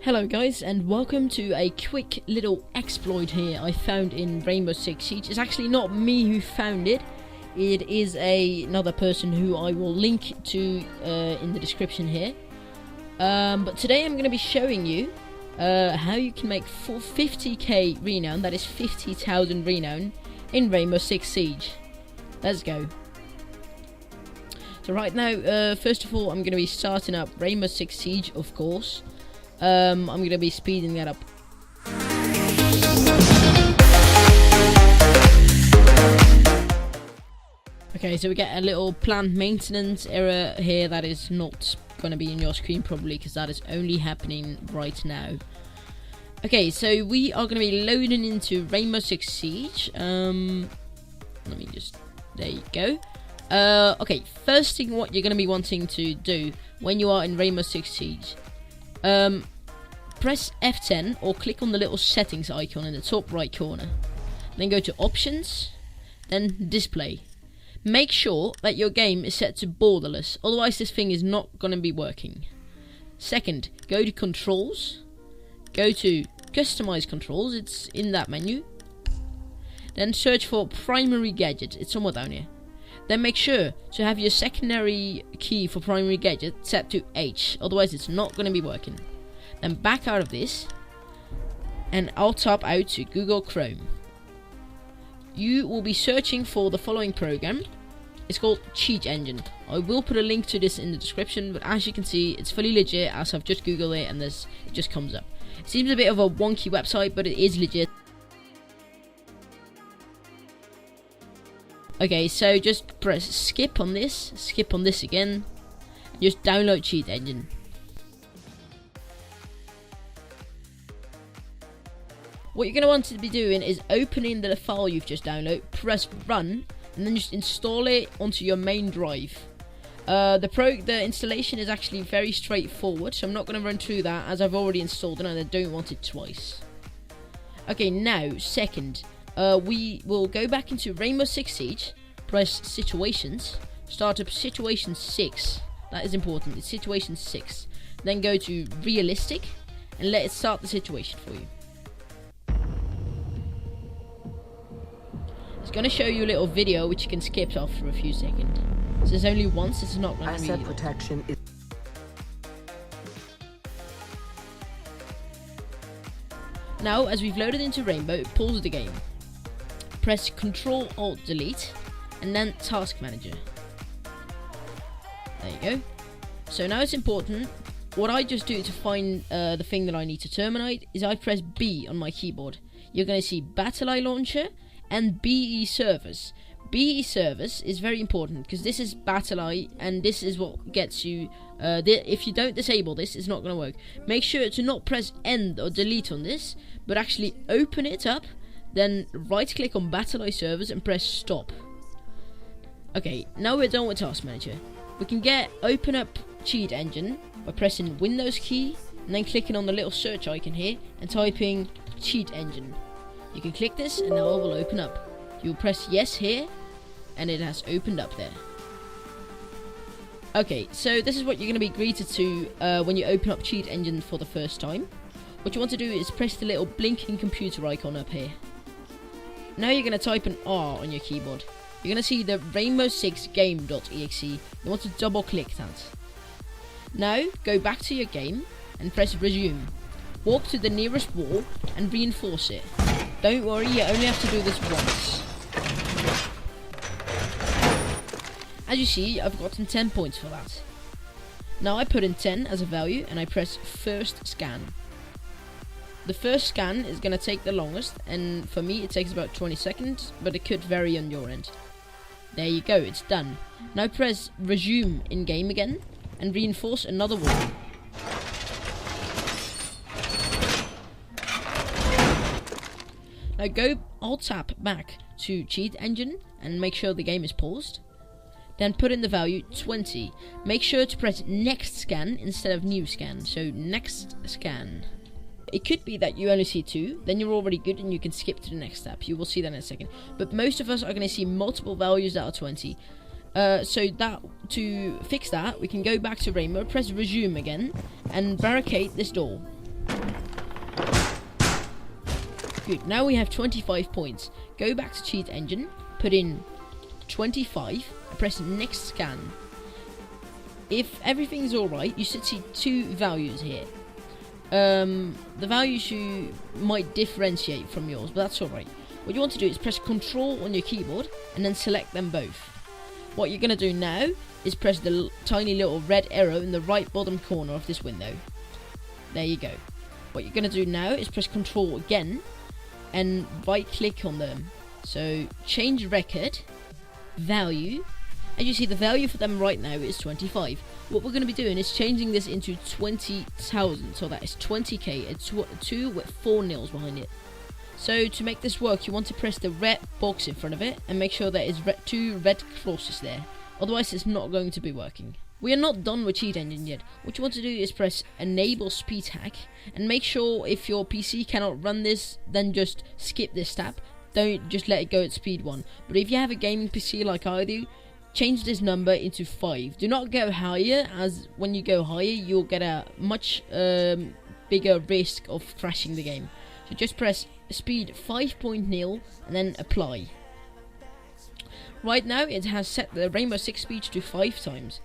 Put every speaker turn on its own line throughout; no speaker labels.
Hello guys, and welcome to a quick little exploit here I found in Rainbow Six Siege. It's actually not me who found it. It is another person who I will link to in the description here. But today I'm going to be showing you how you can make 50k Renown, that is 50,000 Renown, in Rainbow Six Siege. Let's go. So right now, first of all, I'm going to be starting up Rainbow Six Siege, of course. I'm going to be speeding that up. Okay, so we get a little plant maintenance error here that is not going to be in your screen probably, because that is only happening right now. Okay, so we are going to be loading into Rainbow Six Siege. Let me just, there you go. Okay, first thing what you're going to be wanting to do when you are in Rainbow Six Siege, press F10 or click on the little settings icon in the top right corner. Then go to options, then display. Make sure that your game is set to borderless, otherwise this thing is not going to be working. Second, go to controls, go to customize controls, it's in that menu. Then search for primary gadget, it's somewhere down here. Then make sure to have your secondary key for primary gadget set to H, otherwise it's not going to be working. Then back out of this, and I'll tap out to Google Chrome. You will be searching for the following program. It's called Cheat Engine. I will put a link to this in the description, but as you can see, it's fully legit as I've just Googled it and it just comes up. It seems a bit of a wonky website, but it is legit. Okay, so just press skip on this again, and just download Cheat Engine. What you're going to want to be doing is opening the file you've just downloaded, press run, and then just install it onto your main drive. The installation is actually very straightforward, so I'm not going to run through that as I've already installed it and I don't want it twice. Okay, now, second, we will go back into Rainbow Six Siege, press situations, start up situation 6, that is important, it's situation 6. Then go to realistic, and let it start the situation for you. It's going to show you a little video which you can skip off for a few seconds. So there's only once, it's not going to be... Asset protection is... Now, as we've loaded into Rainbow, pause the game. Press Ctrl Alt Delete, and then Task Manager. There you go. So now it's important, what I just do to find the thing that I need to terminate is I press B on my keyboard. You're going to see Battle Eye Launcher and BE Service. BE Service is very important because this is Battle Eye and this is what gets you, if you don't disable this, it's not going to work. Make sure to not press End or Delete on this, but actually open it up, then right click on Battle Eye Service and press Stop. Okay, now we're done with Task Manager. We can open up Cheat Engine by pressing Windows key and then clicking on the little search icon here and typing Cheat Engine. You can click this and now it will open up. You'll press yes here and it has opened up there. Okay, so this is what you're going to be greeted to when you open up Cheat Engine for the first time. What you want to do is press the little blinking computer icon up here. Now you're going to type an R on your keyboard. You're going to see the Rainbow Six Game.exe. You want to double click that. Now go back to your game and press resume. Walk to the nearest wall and reinforce it. Don't worry, you only have to do this once. As you see, I've gotten 10 points for that. Now I put in 10 as a value and I press first scan. The first scan is going to take the longest, and for me it takes about 20 seconds, but it could vary on your end. There you go, it's done. Now press resume in game again and reinforce another wall. Now I'll tap back to Cheat Engine and make sure the game is paused. Then put in the value 20. Make sure to press next scan instead of new scan. So next scan. It could be that you only see 2, then you're already good and you can skip to the next step. You will see that in a second. But most of us are going to see multiple values that are 20. So to fix that, we can go back to Rainbow, press resume again, and barricade this door. Good, now we have 25 points. Go back to cheat engine, put in 25, and press next scan. If everything's alright, you should see two values here. The values you might differentiate from yours, but that's alright. What you want to do is press Control on your keyboard and then select them both. What you're going to do now is press the tiny little red arrow in the right bottom corner of this window. There you go. What you're going to do now is press Control again and right click on them. So change record, value. As you see, the value for them right now is 25. What we're going to be doing is changing this into 20,000. So that is 20k. It's 2 with 4 nils behind it. So to make this work, you want to press the red box in front of it and make sure there is 2 red crosses there. Otherwise, it's not going to be working. We are not done with Cheat Engine yet. What you want to do is press Enable Speed Hack and make sure if your PC cannot run this, then just skip this step. Don't just let it go at speed 1. But if you have a gaming PC like I do, change this number into 5. Do not go higher, as when you go higher, you'll get a much bigger risk of crashing the game. So just press speed 5.0 and then apply. Right now it has set the Rainbow Six speed to 5 times.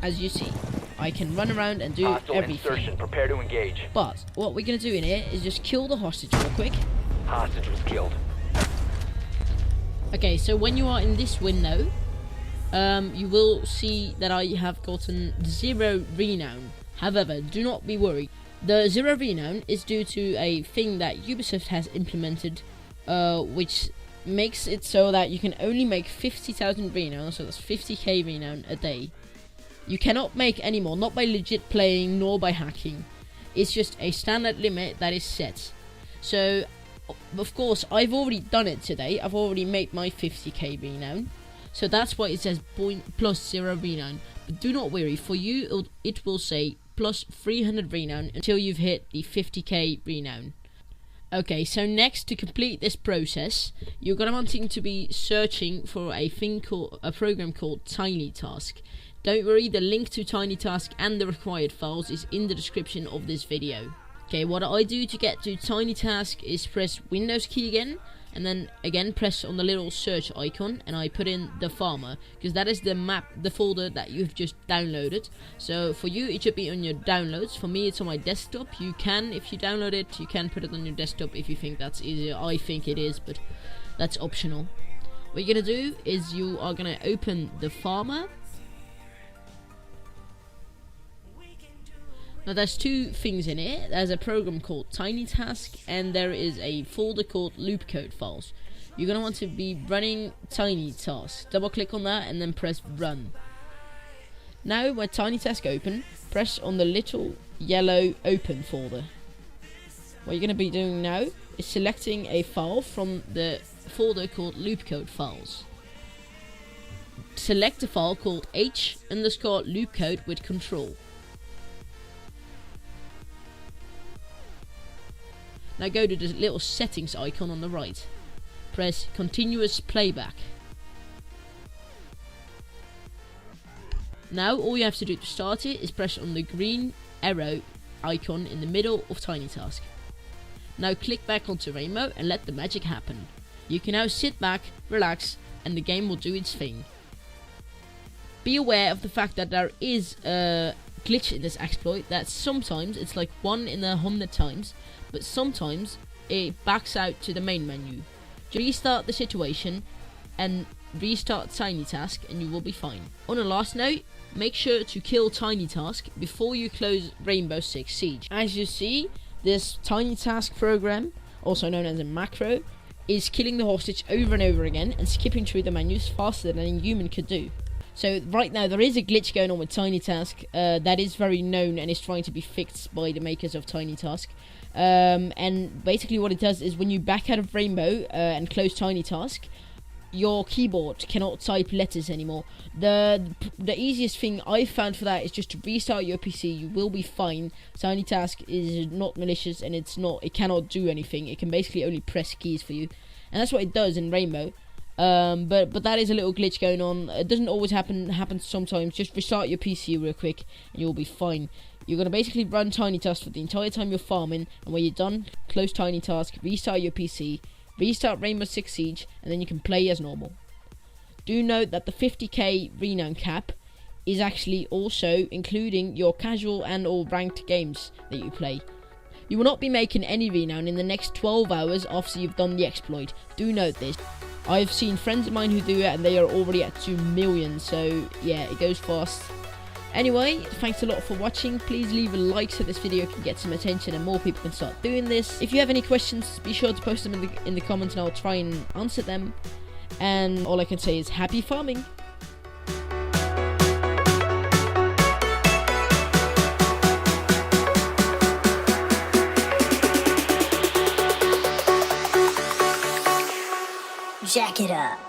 As you see, I can run around and do everything.
Prepare to engage.
But what we're going to do in here is just kill the hostage real quick.
Hostage was killed.
Okay, so when you are in this window, you will see that I have gotten 0 renown. However, do not be worried. The 0 renown is due to a thing that Ubisoft has implemented, which makes it so that you can only make 50,000 renown, so that's 50k renown a day. You cannot make any more, not by legit playing nor by hacking. It's just a standard limit that is set. So, of course, I've already done it today. I've already made my 50k renown. So that's why it says plus 0 renown. But do not worry, for you it will say plus 300 renown until you've hit the 50k renown. Okay, so next, to complete this process, you're gonna wanting to be searching for a program called Tiny Task. Don't worry, the link to Tiny Task and the required files is in the description of this video. Okay, what I do to get to Tiny Task is press Windows key again, and then again press on the little search icon, and I put in the farmer, because that is the folder that you've just downloaded. So for you it should be on your downloads. For me it's on my desktop. You can, if you download it, you can put it on your desktop if you think that's easier. I think it is, but that's optional. What you're gonna do is you are gonna open the farmer. Now there's 2 things in it. There's a program called Tiny Task and there is a folder called loop code files. You're going to want to be running Tiny Task. Double click on that and then press run. Now when Tiny Task open, press on the little yellow open folder. What you're going to be doing now is selecting a file from the folder called loop code files. Select a file called h_loopcode with control. Now go to the little settings icon on the right. Press continuous playback. Now all you have to do to start it is press on the green arrow icon in the middle of Tiny Task. Now click back onto Rainbow and let the magic happen. You can now sit back, relax, and the game will do its thing. Be aware of the fact that there is a glitch in this exploit, that sometimes it's like 1 in 100 times, but sometimes it backs out to the main menu. Restart the situation and restart Tiny Task and you will be fine. On a last note, make sure to kill Tiny Task before you close Rainbow Six Siege. As you see, this Tiny Task program, also known as a macro, is killing the hostage over and over again and skipping through the menus faster than a human could do. So right now there is a glitch going on with Tiny Task that is very known and is trying to be fixed by the makers of Tiny Task. And basically what it does is when you back out of Rainbow and close Tiny Task, your keyboard cannot type letters anymore. The easiest thing I've found for that is just to restart your PC. You will be fine. Tiny Task is not malicious and it cannot do anything. It can basically only press keys for you, and that's what it does in Rainbow. But that is a little glitch going on. It doesn't always happen. It happens sometimes. Just restart your PC real quick and you'll be fine. You're going to basically run Tiny Task for the entire time you're farming, and when you're done, close Tiny Task, restart your PC, restart Rainbow Six Siege, and then you can play as normal. Do note that the 50k Renown cap is actually also including your casual and or ranked games that you play. You will not be making any Renown in the next 12 hours after you've done the exploit. Do note this. I've seen friends of mine who do it and they are already at 2 million, so yeah, it goes fast. Anyway, thanks a lot for watching. Please leave a like so this video can get some attention and more people can start doing this. If you have any questions, be sure to post them in the comments and I'll try and answer them. And all I can say is happy farming.
Jack it up.